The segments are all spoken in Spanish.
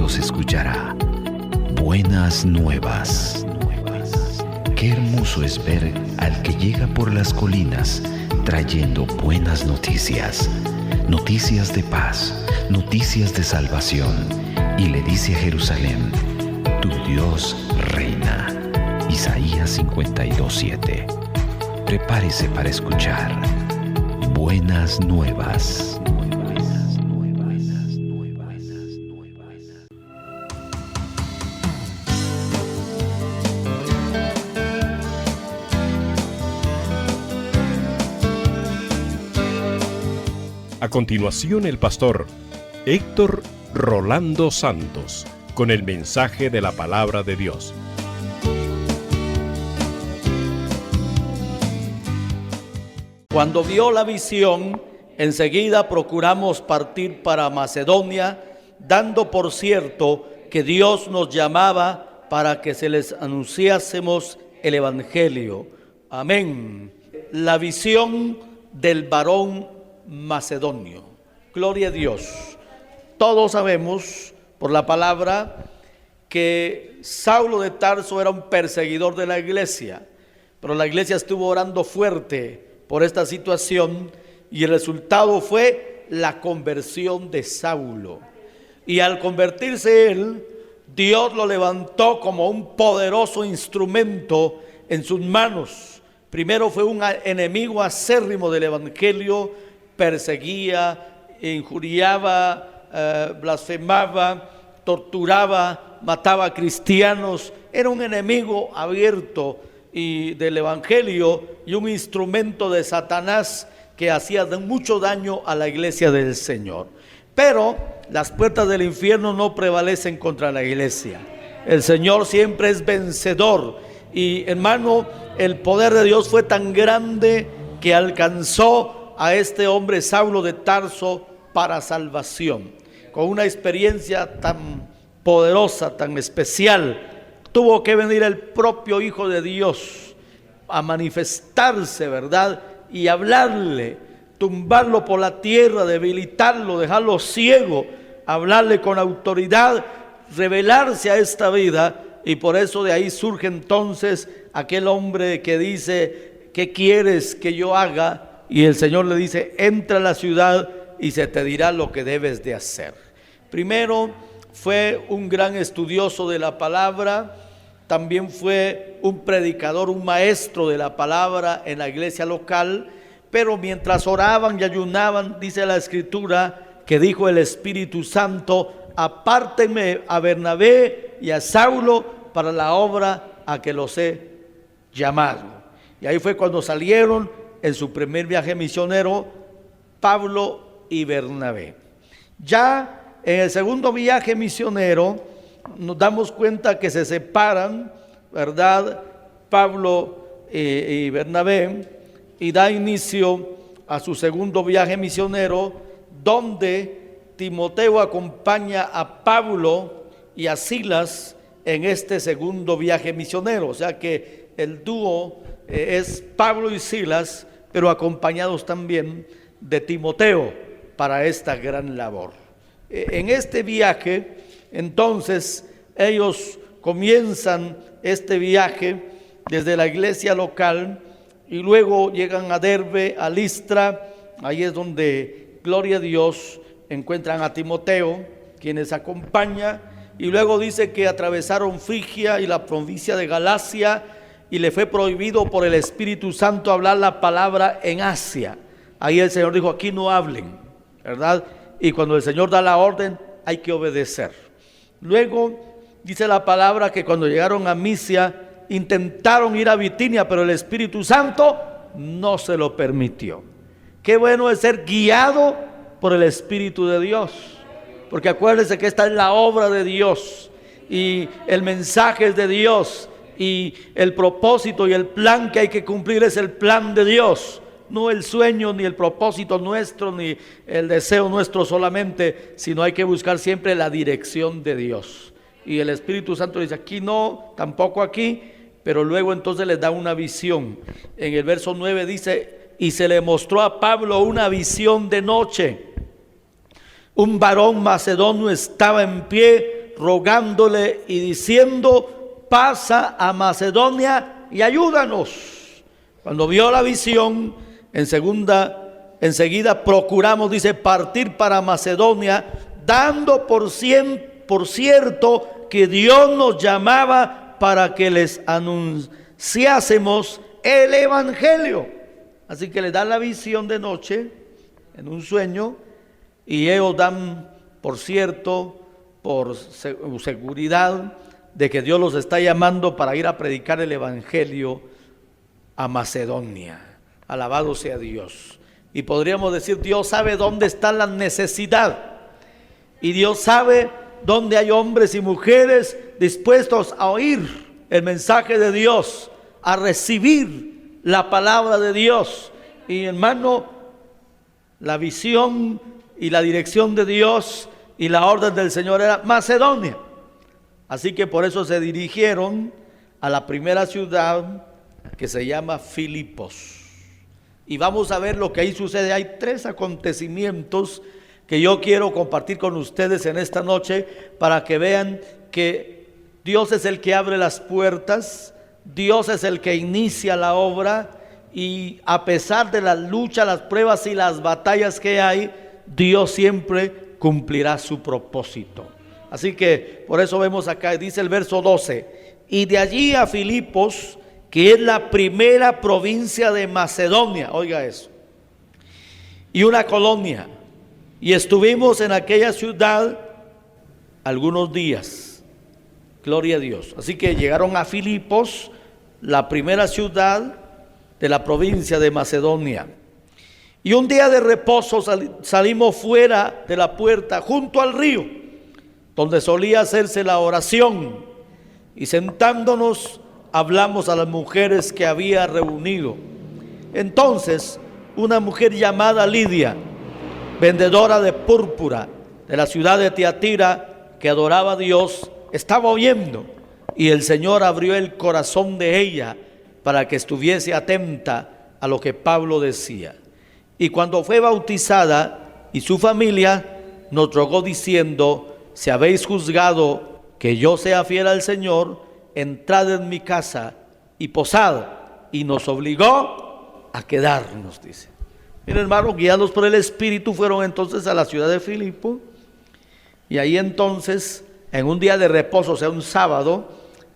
Dios escuchará buenas nuevas. Qué hermoso es ver al que llega por las colinas trayendo buenas noticias, noticias de paz, noticias de salvación, y le dice a Jerusalén: tu Dios reina. Isaías 52:7. Prepárese para escuchar buenas nuevas. A continuación, el pastor Héctor Rolando Santos con el mensaje de la palabra de Dios. Cuando vio la visión, enseguida procuramos partir para Macedonia, dando por cierto que Dios nos llamaba para que se les anunciásemos el Evangelio. Amén. La visión del varón macedonio. Gloria a Dios. Todos sabemos por la palabra que Saulo de Tarso era un perseguidor de la iglesia, pero la iglesia estuvo orando fuerte por esta situación y el resultado fue la conversión de Saulo. Y al convertirse él, Dios lo levantó como un poderoso instrumento en sus manos. Primero fue un enemigo acérrimo del evangelio, perseguía, injuriaba, blasfemaba, torturaba, mataba a cristianos. Era un enemigo abierto y del evangelio y un instrumento de Satanás que hacía mucho daño a la iglesia del Señor. Pero las puertas del infierno no prevalecen contra la iglesia. El Señor siempre es vencedor. Y hermano, el poder de Dios fue tan grande que alcanzó a este hombre Saulo de Tarso para salvación. Con una experiencia tan poderosa, tan especial, tuvo que venir el propio Hijo de Dios a manifestarse, ¿verdad? Y hablarle, tumbarlo por la tierra, debilitarlo, dejarlo ciego, hablarle con autoridad, revelarse a esta vida. Y por eso de ahí surge entonces aquel hombre que dice: ¿qué quieres que yo haga? Y el Señor le dice: entra a la ciudad y se te dirá lo que debes de hacer. Primero fue un gran estudioso de la palabra, también fue un predicador, un maestro de la palabra en la iglesia local. Pero mientras oraban y ayunaban, dice la escritura que dijo el Espíritu Santo: apártenme a Bernabé y a Saulo para la obra a que los he llamado. Y ahí fue cuando salieron en su primer viaje misionero Pablo y Bernabé. Ya en el segundo viaje misionero nos damos cuenta que se separan, ¿verdad? Pablo y Bernabé, y da inicio a su segundo viaje misionero, donde Timoteo acompaña a Pablo y a Silas en este segundo viaje misionero. O sea que el dúo es Pablo y Silas, pero acompañados también de Timoteo para esta gran labor. En este viaje, entonces, ellos comienzan este viaje desde la iglesia local y luego llegan a Derbe, a Listra. Ahí es donde, gloria a Dios, encuentran a Timoteo, quienes acompaña, y luego dice que atravesaron Frigia y la provincia de Galacia, y le fue prohibido por el Espíritu Santo hablar la palabra en Asia. Ahí el Señor dijo: aquí no hablen, ¿verdad? Y cuando el Señor da la orden, hay que obedecer. Luego dice la palabra que cuando llegaron a Misia, intentaron ir a Bitinia, pero el Espíritu Santo no se lo permitió. Qué bueno es ser guiado por el Espíritu de Dios, porque acuérdense que esta es la obra de Dios y el mensaje es de Dios, y el propósito y el plan que hay que cumplir es el plan de Dios, no el sueño ni el propósito nuestro ni el deseo nuestro solamente, sino hay que buscar siempre la dirección de Dios. Y el Espíritu Santo dice: aquí no, tampoco aquí. Pero luego entonces les da una visión. En el verso 9 dice: y se le mostró a Pablo una visión de noche. Un varón macedonio estaba en pie rogándole y diciendo: pasa a Macedonia y ayúdanos. Cuando vio la visión, enseguida procuramos, dice, partir para Macedonia, dando por cierto que Dios nos llamaba para que les anunciásemos el evangelio. Así que le dan la visión de noche en un sueño, y ellos dan por cierto, por seguridad, de que Dios los está llamando para ir a predicar el evangelio a Macedonia. Alabado sea Dios. Y podríamos decir, Dios sabe dónde está la necesidad, y Dios sabe dónde hay hombres y mujeres dispuestos a oír el mensaje de Dios, a recibir la palabra de Dios. Y hermano, la visión y la dirección de Dios y la orden del Señor era Macedonia. Así que por eso se dirigieron a la primera ciudad, que se llama Filipos. Y vamos a ver lo que ahí sucede. Hay 3 acontecimientos que yo quiero compartir con ustedes en esta noche, para que vean que Dios es el que abre las puertas, Dios es el que inicia la obra, y a pesar de las luchas, las pruebas y las batallas que hay, Dios siempre cumplirá su propósito. Así que por eso vemos acá, dice el verso 12: y de allí a Filipos, que es la primera provincia de Macedonia, oiga eso, y una colonia, y estuvimos en aquella ciudad algunos días. Gloria a Dios. Así que llegaron a Filipos, la primera ciudad de la provincia de Macedonia. Y un día de reposo salimos fuera de la puerta, junto al río, donde solía hacerse la oración, y sentándonos hablamos a las mujeres que había reunido. Entonces una mujer llamada Lidia, vendedora de púrpura de la ciudad de Tiatira, que adoraba a Dios, estaba oyendo, y el Señor abrió el corazón de ella para que estuviese atenta a lo que Pablo decía. Y cuando fue bautizada y su familia, nos rogó diciendo: si habéis juzgado que yo sea fiel al Señor, entrad en mi casa y posad. Y nos obligó a quedarnos, dice. Miren, hermanos, guiados por el Espíritu, fueron entonces a la ciudad de Filipo, y ahí entonces, en un día de reposo, o sea, un sábado,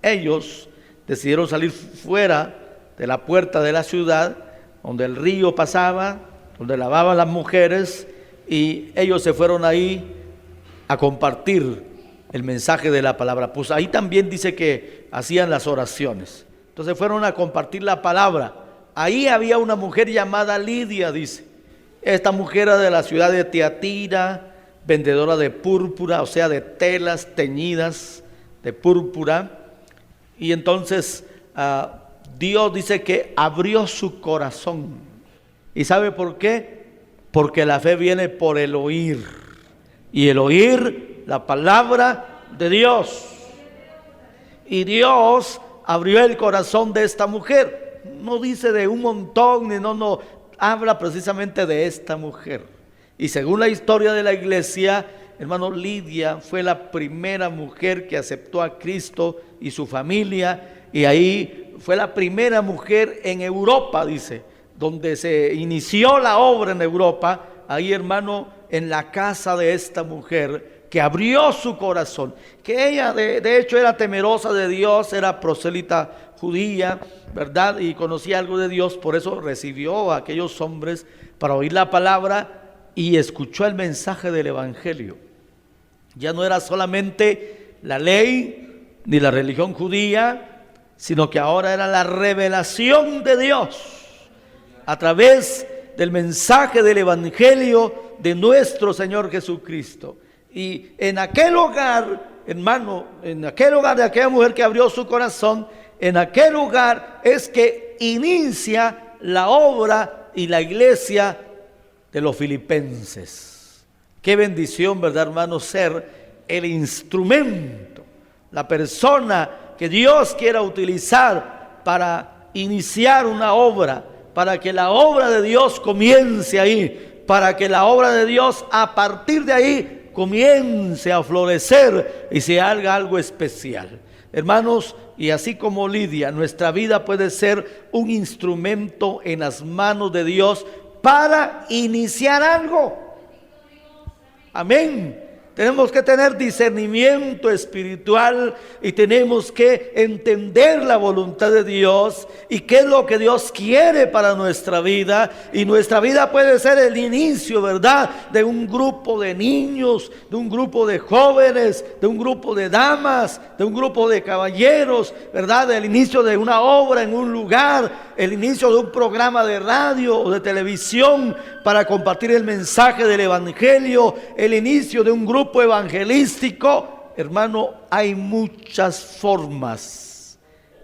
ellos decidieron salir fuera de la puerta de la ciudad, donde el río pasaba, donde lavaban las mujeres, y ellos se fueron ahí a compartir el mensaje de la palabra. Pues ahí también dice que hacían las oraciones. Entonces fueron a compartir la palabra. Ahí había una mujer llamada Lidia, dice. Esta mujer era de la ciudad de Tiatira, vendedora de púrpura, o sea, de telas teñidas de púrpura. Y entonces Dios dice que abrió su corazón. ¿Y sabe por qué? Porque la fe viene por el oír, y el oír la palabra de Dios. Y Dios abrió el corazón de esta mujer. No dice de un montón, ni no habla precisamente de esta mujer. Y según la historia de la iglesia, hermano, Lidia fue la primera mujer que aceptó a Cristo y su familia, y ahí fue la primera mujer en Europa, dice, donde se inició la obra en Europa. Ahí, hermano, en la casa de esta mujer que abrió su corazón, que ella de hecho era temerosa de Dios, era prosélita judía, ¿verdad? Y conocía algo de Dios, por eso recibió a aquellos hombres para oír la palabra y escuchó el mensaje del evangelio. Ya no era solamente la ley ni la religión judía, sino que ahora era la revelación de Dios a través del mensaje del evangelio de nuestro Señor Jesucristo. Y en aquel hogar, hermano, en aquel hogar de aquella mujer que abrió su corazón, en aquel lugar es que inicia la obra y la iglesia de los filipenses. Qué bendición, ¿verdad, hermano? Ser el instrumento, la persona que Dios quiera utilizar para iniciar una obra, para que la obra de Dios comience ahí, para que la obra de Dios a partir de ahí comience a florecer y se haga algo especial. Hermanos, y así como Lidia, nuestra vida puede ser un instrumento en las manos de Dios para iniciar algo. Amén. Tenemos que tener discernimiento espiritual y tenemos que entender la voluntad de Dios y qué es lo que Dios quiere para nuestra vida. Y nuestra vida puede ser el inicio, ¿verdad?, de un grupo de niños, de un grupo de jóvenes, de un grupo de damas, de un grupo de caballeros, ¿verdad?, del inicio de una obra en un lugar, el inicio de un programa de radio o de televisión para compartir el mensaje del evangelio, el inicio de un grupo evangelístico. Hermano, hay muchas formas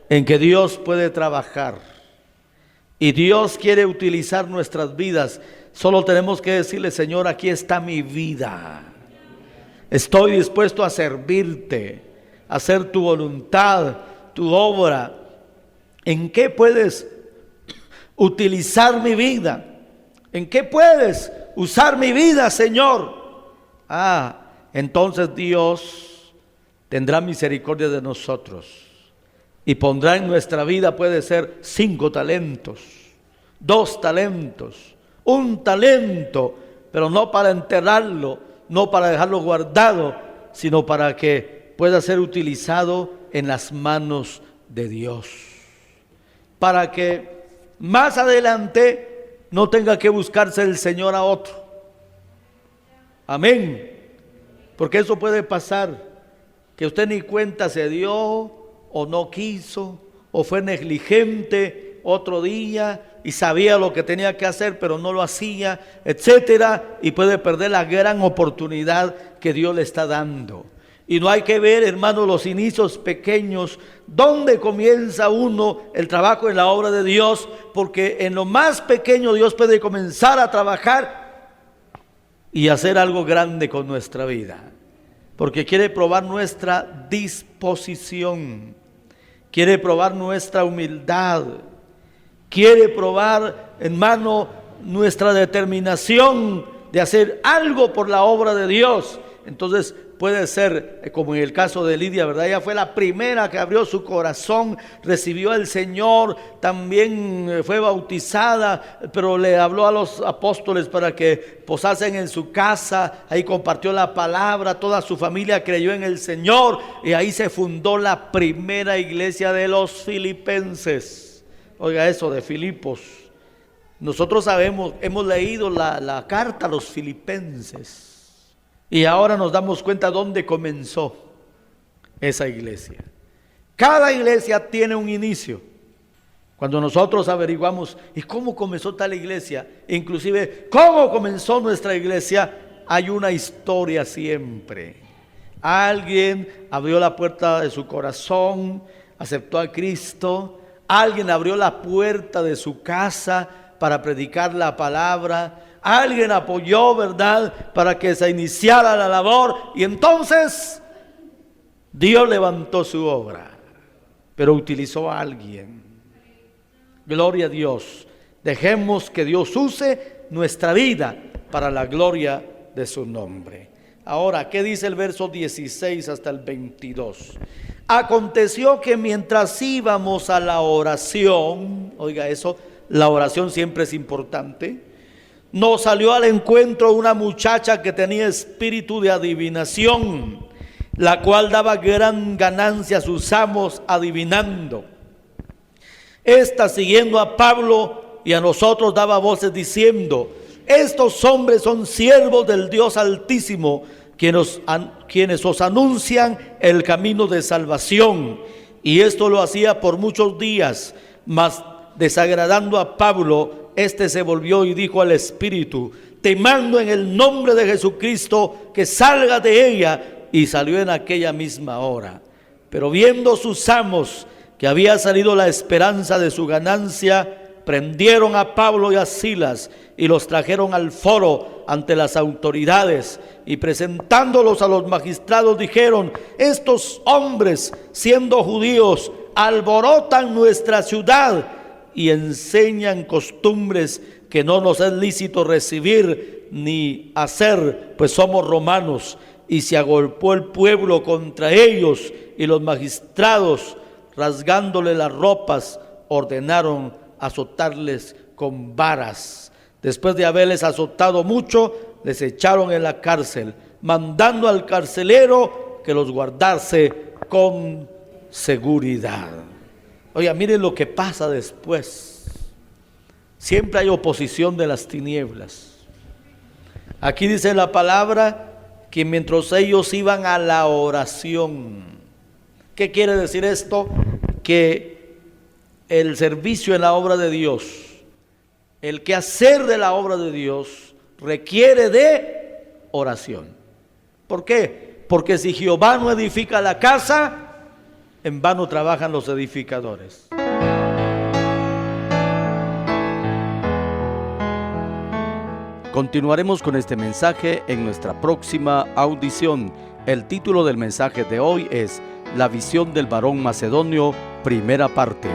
en que Dios puede trabajar y Dios quiere utilizar nuestras vidas. Solo tenemos que decirle: Señor, aquí está mi vida, estoy dispuesto a servirte, a hacer tu voluntad, tu obra. ¿En qué puedes utilizar mi vida? ¿En qué puedes usar mi vida, Señor? Entonces Dios tendrá misericordia de nosotros y pondrá en nuestra vida, puede ser 5 talentos, 2 talentos, 1 talento, pero no para enterrarlo, no para dejarlo guardado, sino para que pueda ser utilizado en las manos de Dios, para que más adelante no tenga que buscarse el Señor a otro. Amén. Porque eso puede pasar, que usted ni cuenta se dio, o no quiso, o fue negligente otro día y sabía lo que tenía que hacer pero no lo hacía, etcétera, y puede perder la gran oportunidad que Dios le está dando. Y no hay que ver, hermano, los inicios pequeños, donde comienza uno el trabajo en la obra de Dios, porque en lo más pequeño Dios puede comenzar a trabajar y hacer algo grande con nuestra vida, porque quiere probar nuestra disposición, quiere probar nuestra humildad, quiere probar, hermano, nuestra determinación de hacer algo por la obra de Dios. Entonces puede ser como en el caso de Lidia, ¿verdad? Ella fue la primera que abrió su corazón, recibió al Señor, también fue bautizada, pero le habló a los apóstoles para que posasen en su casa. Ahí compartió la palabra, toda su familia creyó en el Señor y ahí se fundó la primera iglesia de los filipenses. Oiga eso de Filipos. Nosotros sabemos, hemos leído la carta a los filipenses. Y ahora nos damos cuenta dónde comenzó esa iglesia. Cada iglesia tiene un inicio. Cuando nosotros averiguamos, ¿y cómo comenzó tal iglesia? Inclusive, ¿cómo comenzó nuestra iglesia? Hay una historia siempre. Alguien abrió la puerta de su corazón, aceptó a Cristo. Alguien abrió la puerta de su casa para predicar la palabra. Alguien apoyó, ¿verdad?, para que se iniciara la labor, y entonces Dios levantó su obra, pero utilizó a alguien. Gloria a Dios. Dejemos que Dios use nuestra vida para la gloria de su nombre. Ahora, ¿qué dice el verso 16 hasta el 22? Aconteció que mientras íbamos a la oración, oiga eso, la oración siempre es importante, nos salió al encuentro una muchacha que tenía espíritu de adivinación, la cual daba gran ganancia a sus amos adivinando. Esta, siguiendo a Pablo y a nosotros, daba voces diciendo: estos hombres son siervos del Dios Altísimo, quienes os anuncian el camino de salvación. Y esto lo hacía por muchos días, mas desagradando a Pablo, este se volvió y dijo al espíritu: te mando en el nombre de Jesucristo que salga de ella. Y salió en aquella misma hora. Pero viendo sus amos que había salido la esperanza de su ganancia, prendieron a Pablo y a Silas y los trajeron al foro ante las autoridades, y presentándolos a los magistrados dijeron: estos hombres, siendo judíos, alborotan nuestra ciudad y enseñan costumbres que no nos es lícito recibir, ni hacer, pues somos romanos. Y se agolpó el pueblo contra ellos, y los magistrados, rasgándole las ropas, ordenaron azotarles con varas. Después de haberles azotado mucho, les echaron en la cárcel, mandando al carcelero que los guardase con seguridad. Oiga, miren lo que pasa después. Siempre hay oposición de las tinieblas. Aquí dice la palabra que mientras ellos iban a la oración. ¿Qué quiere decir esto? Que el servicio en la obra de Dios, el quehacer de la obra de Dios, requiere de oración. ¿Por qué? Porque si Jehová no edifica la casa, en vano trabajan los edificadores. Continuaremos con este mensaje en nuestra próxima audición. El título del mensaje de hoy es La visión del varón macedonio, primera parte.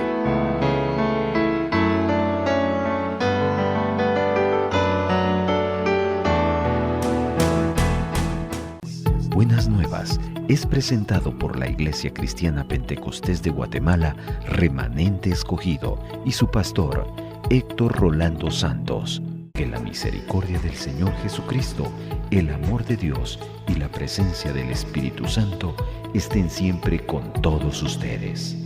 Buenas Nuevas es presentado por la Iglesia Cristiana Pentecostés de Guatemala, Remanente Escogido, y su pastor, Héctor Rolando Santos. Que la misericordia del Señor Jesucristo, el amor de Dios y la presencia del Espíritu Santo estén siempre con todos ustedes.